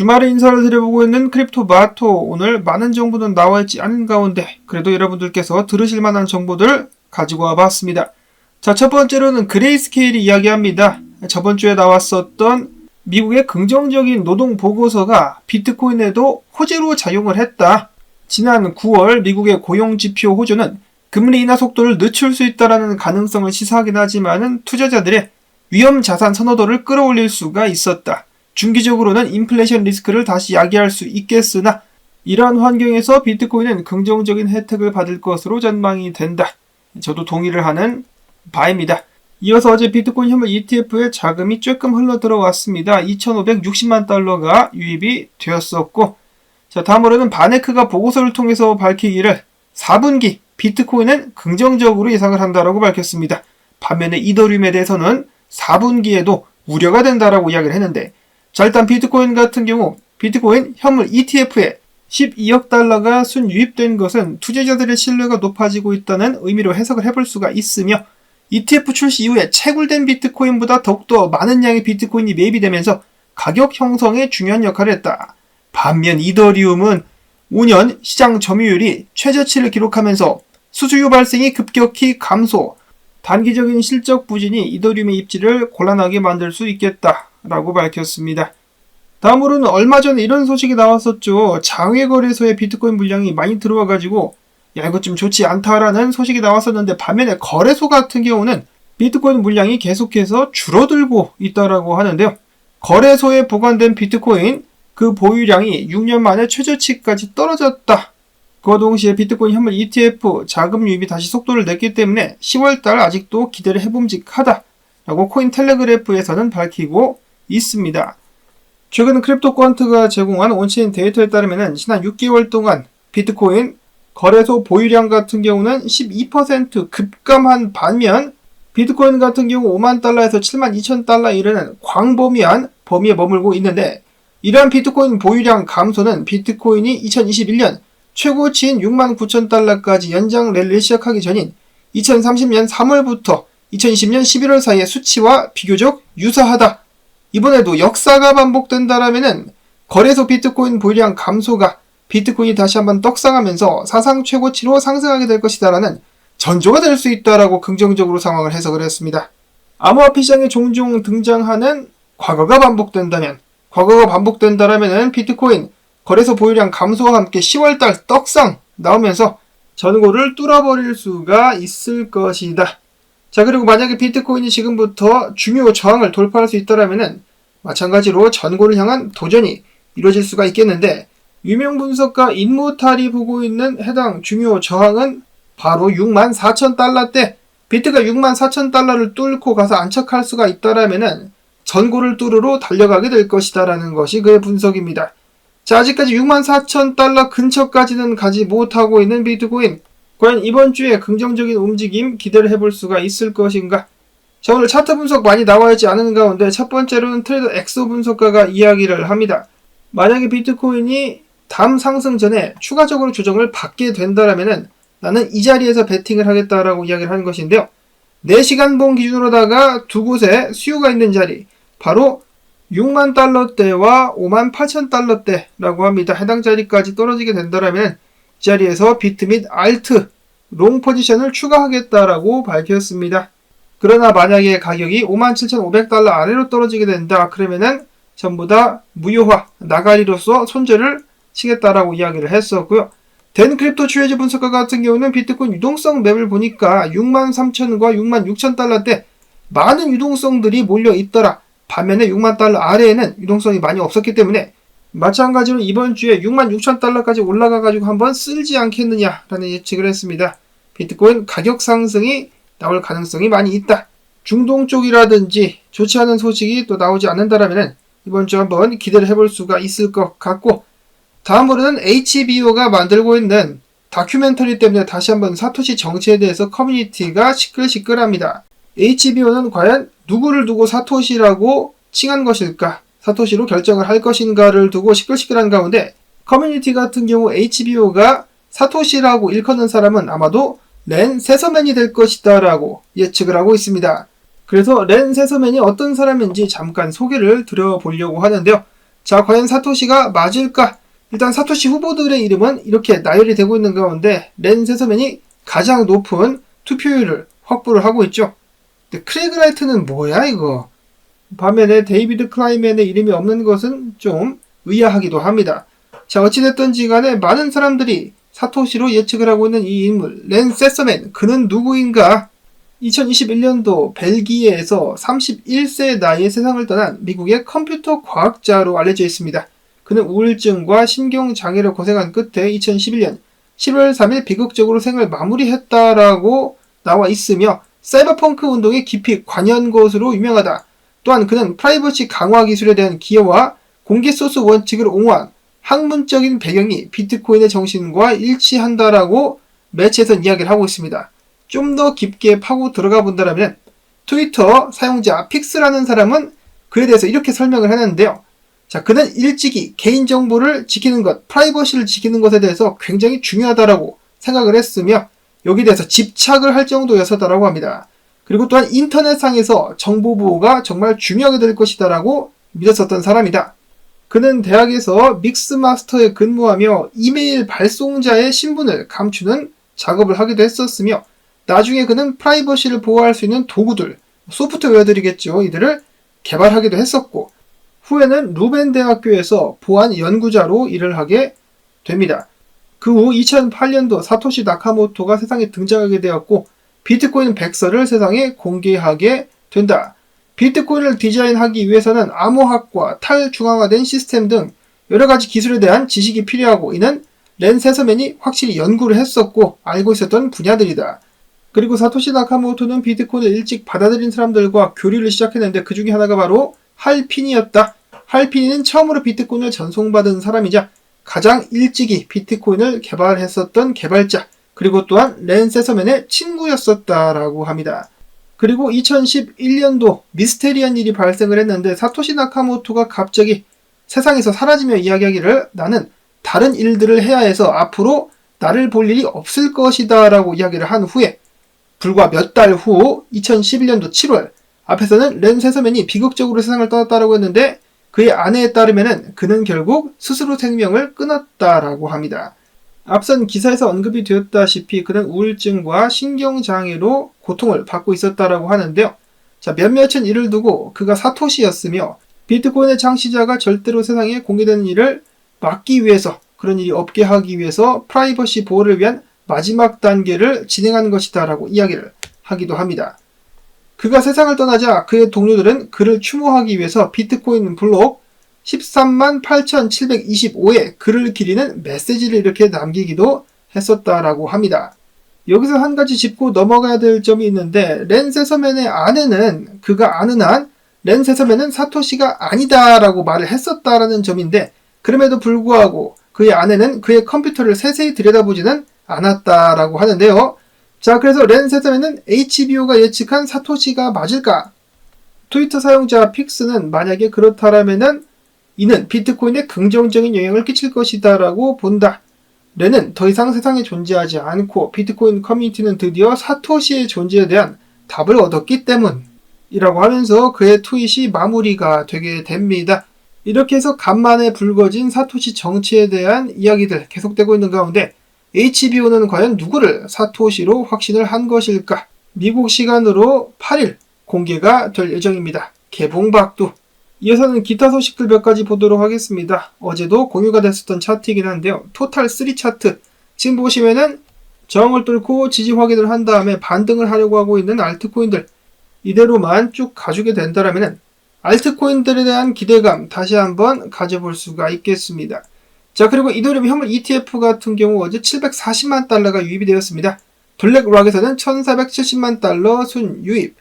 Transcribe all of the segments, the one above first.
주말에 인사를 드려보고 있는 크립토마토, 오늘 많은 정보는 나와있지 않은 가운데 그래도 여러분들께서 들으실 만한 정보들 가지고 와봤습니다. 자, 첫 번째로는 그레이스케일이 이야기합니다. 저번주에 나왔었던 미국의 긍정적인 노동 보고서가 비트코인에도 호재로 작용을 했다. 지난 9월 미국의 고용지표 호조는 금리 인하 속도를 늦출 수 있다는 가능성을 시사하긴 하지만 투자자들의 위험 자산 선호도를 끌어올릴 수가 있었다. 중기적으로는 인플레이션 리스크를 다시 야기할 수 있겠으나 이러한 환경에서 비트코인은 긍정적인 혜택을 받을 것으로 전망이 된다. 저도 동의를 하는 바입니다. 이어서 어제 비트코인 현물 ETF에 자금이 조금 흘러 들어왔습니다. 2,560만 달러가 유입이 되었었고, 자, 다음으로는 바네크가 보고서를 통해서 밝히기를 4분기 비트코인은 긍정적으로 예상을 한다라고 밝혔습니다. 반면에 이더리움에 대해서는 4분기에도 우려가 된다라고 이야기를 했는데, 자, 일단 비트코인 같은 경우 비트코인 현물 ETF에 12억 달러가 순유입된 것은 투자자들의 신뢰가 높아지고 있다는 의미로 해석을 해볼 수가 있으며, ETF 출시 이후에 채굴된 비트코인보다 더욱더 많은 양의 비트코인이 매입되면서 가격 형성에 중요한 역할을 했다. 반면 이더리움은 5년 시장 점유율이 최저치를 기록하면서 수수료 발생이 급격히 감소, 단기적인 실적 부진이 이더리움의 입지를 곤란하게 만들 수 있겠다라고 밝혔습니다. 다음으로는 얼마 전에 이런 소식이 나왔었죠. 장외거래소에 비트코인 물량이 많이 들어와가지고 야, 이거 좀 좋지 않다라는 소식이 나왔었는데, 반면에 거래소 같은 경우는 비트코인 물량이 계속해서 줄어들고 있다라고 하는데요. 거래소에 보관된 비트코인 그 보유량이 6년 만에 최저치까지 떨어졌다. 그와 동시에 비트코인 현물 ETF 자금 유입이 다시 속도를 냈기 때문에 10월달 아직도 기대를 해봄직하다라고 코인텔레그래프에서는 밝히고 있습니다. 최근 크립토퀀트가 제공한 온체인 데이터에 따르면 지난 6개월 동안 비트코인 거래소 보유량 같은 경우는 12% 급감한 반면 비트코인 같은 경우 5만 달러에서 7만 2천 달러에 이르는 광범위한 범위에 머물고 있는데, 이러한 비트코인 보유량 감소는 비트코인이 2021년 최고치인 6만 9천 달러까지 연장 랠리를 시작하기 전인 2030년 3월부터 2020년 11월 사이의 수치와 비교적 유사하다. 이번에도 역사가 반복된다라면은 거래소 비트코인 보유량 감소가 비트코인이 다시 한번 떡상하면서 사상 최고치로 상승하게 될 것이다라는 전조가 될 수 있다라고 긍정적으로 상황을 해석을 했습니다. 암호화폐 시장에 종종 등장하는 과거가 반복된다라면은 비트코인 거래소 보유량 감소와 함께 10월달 떡상 나오면서 전고를 뚫어버릴 수가 있을 것이다. 자, 그리고 만약에 비트코인이 지금부터 중요 저항을 돌파할 수 있다라면은 마찬가지로 전고를 향한 도전이 이루어질 수가 있겠는데, 유명 분석가 인모탈이 보고 있는 해당 중요 저항은 바로 6만 4천 달러대, 비트가 6만 4천 달러를 뚫고 가서 안착할 수가 있다라면은 전고를 뚫으러 달려가게 될 것이다라는 것이 그의 분석입니다. 자, 아직까지 6만 4천 달러 근처까지는 가지 못하고 있는 비트코인, 과연 이번 주에 긍정적인 움직임 기대를 해볼 수가 있을 것인가? 자, 오늘 차트 분석 많이 나와있지 않은 가운데 첫 번째로는 트레이더 엑소 분석가가 이야기를 합니다. 만약에 비트코인이 다음 상승 전에 추가적으로 조정을 받게 된다라면은 나는 이 자리에서 베팅을 하겠다라고 이야기를 하는 것인데요. 4시간봉 기준으로다가 두 곳에 수요가 있는 자리, 바로 6만 달러대와 5만 8천 달러대라고 합니다. 해당 자리까지 떨어지게 된다라면 이 자리에서 비트 및 알트 롱 포지션을 추가하겠다라고 밝혔습니다. 그러나 만약에 가격이 57,500달러 아래로 떨어지게 된다, 그러면은 전부 다 무효화, 나가리로서 손절을 치겠다라고 이야기를 했었고요. 덴크립토 추해지 분석가 같은 경우는 비트코인 유동성 맵을 보니까 6만 3천과 6만 6천 달러대 많은 유동성들이 몰려 있더라. 반면에 6만 달러 아래에는 유동성이 많이 없었기 때문에 마찬가지로 이번 주에 6만 6천 달러까지 올라가가지고 한번 쓸지 않겠느냐라는 예측을 했습니다. 비트코인 가격 상승이 나올 가능성이 많이 있다. 중동 쪽이라든지 좋지 않은 소식이 또 나오지 않는다라면 이번 주 한번 기대를 해볼 수가 있을 것 같고, 다음으로는 HBO가 만들고 있는 다큐멘터리 때문에 다시 한번 사토시 정치에 대해서 커뮤니티가 시끌시끌합니다. HBO는 과연 누구를 두고 사토시라고 칭한 것일까? 사토시로 결정을 할 것인가를 두고 시끌시끌한 가운데, 커뮤니티 같은 경우 HBO가 사토시라고 일컫는 사람은 아마도 렌 세서맨이 될 것이다 라고 예측을 하고 있습니다. 그래서 렌 세서맨이 어떤 사람인지 잠깐 소개를 드려보려고 하는데요. 자, 과연 사토시가 맞을까? 일단 사토시 후보들의 이름은 이렇게 나열이 되고 있는 가운데 렌 세서맨이 가장 높은 투표율을 확보를 하고 있죠. 근데 크레이그 라이트는 뭐야 이거? 반면에 데이비드 클라이맨의 이름이 없는 것은 좀 의아하기도 합니다. 자, 어찌됐든지 간에 많은 사람들이 사토시로 예측을 하고 있는 이 인물 렌 세서맨, 그는 누구인가? 2021년도 벨기에에서 31세 나이에 세상을 떠난 미국의 컴퓨터 과학자로 알려져 있습니다. 그는 우울증과 신경장애로 고생한 끝에 2011년 7월 3일 비극적으로 생을 마무리했다라고 나와 있으며 사이버펑크 운동에 깊이 관여한 것으로 유명하다. 또한 그는 프라이버시 강화 기술에 대한 기여와 공개 소스 원칙을 옹호한 학문적인 배경이 비트코인의 정신과 일치한다라고 매체에서는 이야기를 하고 있습니다. 좀 더 깊게 파고 들어가 본다면 트위터 사용자 픽스라는 사람은 그에 대해서 이렇게 설명을 했는데요. 자, 그는 일찍이 개인정보를 지키는 것, 프라이버시를 지키는 것에 대해서 굉장히 중요하다라고 생각을 했으며 여기에 대해서 집착을 할 정도였었다라고 합니다. 그리고 또한 인터넷상에서 정보 보호가 정말 중요하게 될 것이다라고 믿었었던 사람이다. 그는 대학에서 믹스마스터에 근무하며 이메일 발송자의 신분을 감추는 작업을 하기도 했었으며 나중에 그는 프라이버시를 보호할 수 있는 도구들, 소프트웨어들이겠죠. 이들을 개발하기도 했었고 후에는 루벤 대학교에서 보안 연구자로 일을 하게 됩니다. 그 후 2008년도 사토시 나카모토가 세상에 등장하게 되었고 비트코인 백서를 세상에 공개하게 된다. 비트코인을 디자인하기 위해서는 암호학과 탈중앙화된 시스템 등 여러가지 기술에 대한 지식이 필요하고 이는 렌 세서맨이 확실히 연구를 했었고 알고 있었던 분야들이다. 그리고 사토시 나카모토는 비트코인을 일찍 받아들인 사람들과 교류를 시작했는데 그 중에 하나가 바로 할피니였다. 할피니는 처음으로 비트코인을 전송받은 사람이자 가장 일찍이 비트코인을 개발했었던 개발자, 그리고 또한 렌 세서맨의 친구였었다라고 합니다. 그리고 2011년도 미스테리한 일이 발생을 했는데 사토시 나카모토가 갑자기 세상에서 사라지며 이야기하기를 나는 다른 일들을 해야 해서 앞으로 나를 볼 일이 없을 것이다 라고 이야기를 한 후에 불과 몇 달 후 2011년도 7월 앞에서는 렌 세서맨이 비극적으로 세상을 떠났다라고 했는데 그의 아내에 따르면은 그는 결국 스스로 생명을 끊었다라고 합니다. 앞선 기사에서 언급이 되었다시피 그는 우울증과 신경장애로 고통을 받고 있었다라고 하는데요. 자, 몇몇은 이를 두고 그가 사토시였으며 비트코인의 창시자가 절대로 세상에 공개되는 일을 막기 위해서, 그런 일이 없게 하기 위해서 프라이버시 보호를 위한 마지막 단계를 진행한 것이다 라고 이야기를 하기도 합니다. 그가 세상을 떠나자 그의 동료들은 그를 추모하기 위해서 비트코인 블록 138,725에 글을 기리는 메시지를 이렇게 남기기도 했었다라고 합니다. 여기서 한 가지 짚고 넘어가야 될 점이 있는데 렌 세서맨의 아내는 그가 아는 한 렌 세서맨은 사토시가 아니다라고 말을 했었다라는 점인데 그럼에도 불구하고 그의 아내는 그의 컴퓨터를 세세히 들여다보지는 않았다라고 하는데요. 자, 그래서 렌 세서맨은 HBO가 예측한 사토시가 맞을까? 트위터 사용자 픽스는 만약에 그렇다라면은 이는 비트코인에 긍정적인 영향을 끼칠 것이다 라고 본다. 렌은 더 이상 세상에 존재하지 않고 비트코인 커뮤니티는 드디어 사토시의 존재에 대한 답을 얻었기 때문이라고 하면서 그의 트윗이 마무리가 되게 됩니다. 이렇게 해서 간만에 불거진 사토시 정치에 대한 이야기들 계속되고 있는 가운데 HBO는 과연 누구를 사토시로 확신을 한 것일까? 미국 시간으로 8일 공개가 될 예정입니다. 개봉박두. 이어서는 기타 소식들 몇 가지 보도록 하겠습니다. 어제도 공유가 됐었던 차트이긴 한데요. 토탈 3 차트. 지금 보시면은 저항을 뚫고 지지 확인을 한 다음에 반등을 하려고 하고 있는 알트코인들. 이대로만 쭉 가주게 된다면은 알트코인들에 대한 기대감 다시 한번 가져볼 수가 있겠습니다. 자, 그리고 이더리움 현물 ETF 같은 경우 어제 740만 달러가 유입이 되었습니다. 블랙락에서는 1470만 달러 순 유입.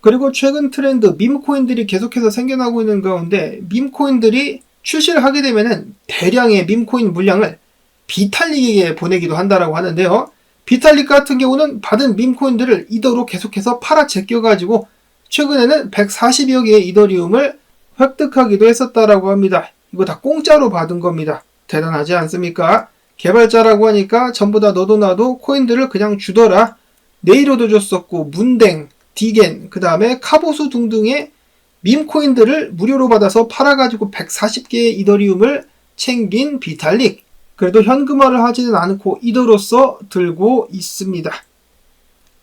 그리고 최근 트렌드 밈코인들이 계속해서 생겨나고 있는 가운데 밈코인들이 출시를 하게 되면은 대량의 밈코인 물량을 비탈릭에게 보내기도 한다라고 하는데요. 비탈릭 같은 경우는 받은 밈코인들을 이더로 계속해서 팔아 제껴가지고 최근에는 140여 개의 이더리움을 획득하기도 했었다라고 합니다. 이거 다 공짜로 받은 겁니다. 대단하지 않습니까? 개발자라고 하니까 전부 다 너도 나도 코인들을 그냥 주더라. 네이로도 줬었고 문댕, 디겐, 그 다음에 카보수 등등의 밈코인들을 무료로 받아서 팔아가지고 140개의 이더리움을 챙긴 비탈릭. 그래도 현금화를 하지는 않고 이더로서 들고 있습니다.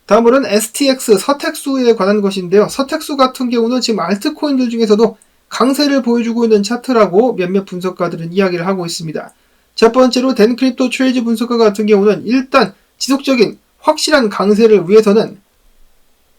다음으로는 STX 서택수에 관한 것인데요. 서택수 같은 경우는 지금 알트코인들 중에서도 강세를 보여주고 있는 차트라고 몇몇 분석가들은 이야기를 하고 있습니다. 첫 번째로 덴크립토 트레이즈 분석가 같은 경우는 일단 지속적인 확실한 강세를 위해서는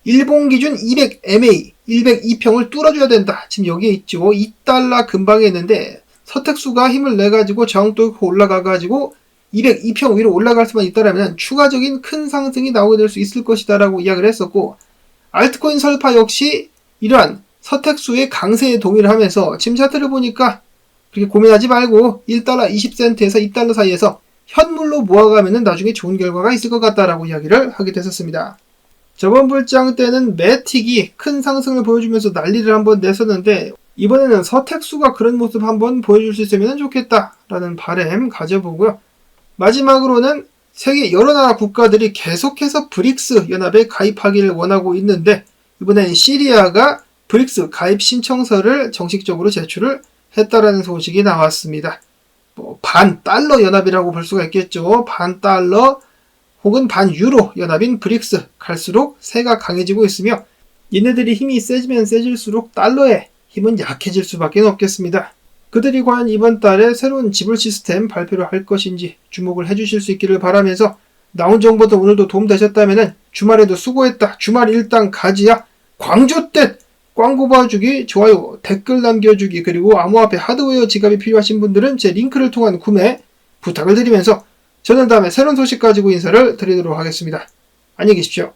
일봉 기준 200MA, 102평을 뚫어줘야 된다. 지금 여기에 있죠. 2달러 근방에 있는데 서택수가 힘을 내가지고 저항도 올라가가지고 202평 위로 올라갈 수만 있다라면 추가적인 큰 상승이 나오게 될 수 있을 것이다 라고 이야기를 했었고, 알트코인 설파 역시 이러한 서택수의 강세에 동의를 하면서 지금 차트를 보니까 그렇게 고민하지 말고 1달러 20센트에서 2달러 사이에서 현물로 모아가면 나중에 좋은 결과가 있을 것 같다라고 이야기를 하게 됐었습니다. 저번 불장 때는 매틱이 큰 상승을 보여주면서 난리를 한번 냈었는데, 이번에는 서택수가 그런 모습 한번 보여줄 수 있으면 좋겠다라는 바람 가져보고요. 마지막으로는 세계 여러 나라 국가들이 계속해서 브릭스 연합에 가입하기를 원하고 있는데, 이번엔 시리아가 브릭스 가입 신청서를 정식적으로 제출을 했다라는 소식이 나왔습니다. 반 달러 연합이라고 볼 수가 있겠죠. 반 달러 혹은 반 유로 연합인 브릭스, 갈수록 세가 강해지고 있으며 얘네들이 힘이 세지면 세질수록 달러의 힘은 약해질 수밖에 없겠습니다. 그들이 과연 이번 달에 새로운 지불 시스템 발표를 할 것인지 주목을 해주실 수 있기를 바라면서, 나온 정보도 오늘도 도움되셨다면 주말에도 수고했다, 주말 일당 가지야, 광주뜻 광고 봐주기, 좋아요, 댓글 남겨주기, 그리고 암호화폐 하드웨어 지갑이 필요하신 분들은 제 링크를 통한 구매 부탁을 드리면서 저는 다음에 새로운 소식 가지고 인사를 드리도록 하겠습니다. 안녕히 계십시오.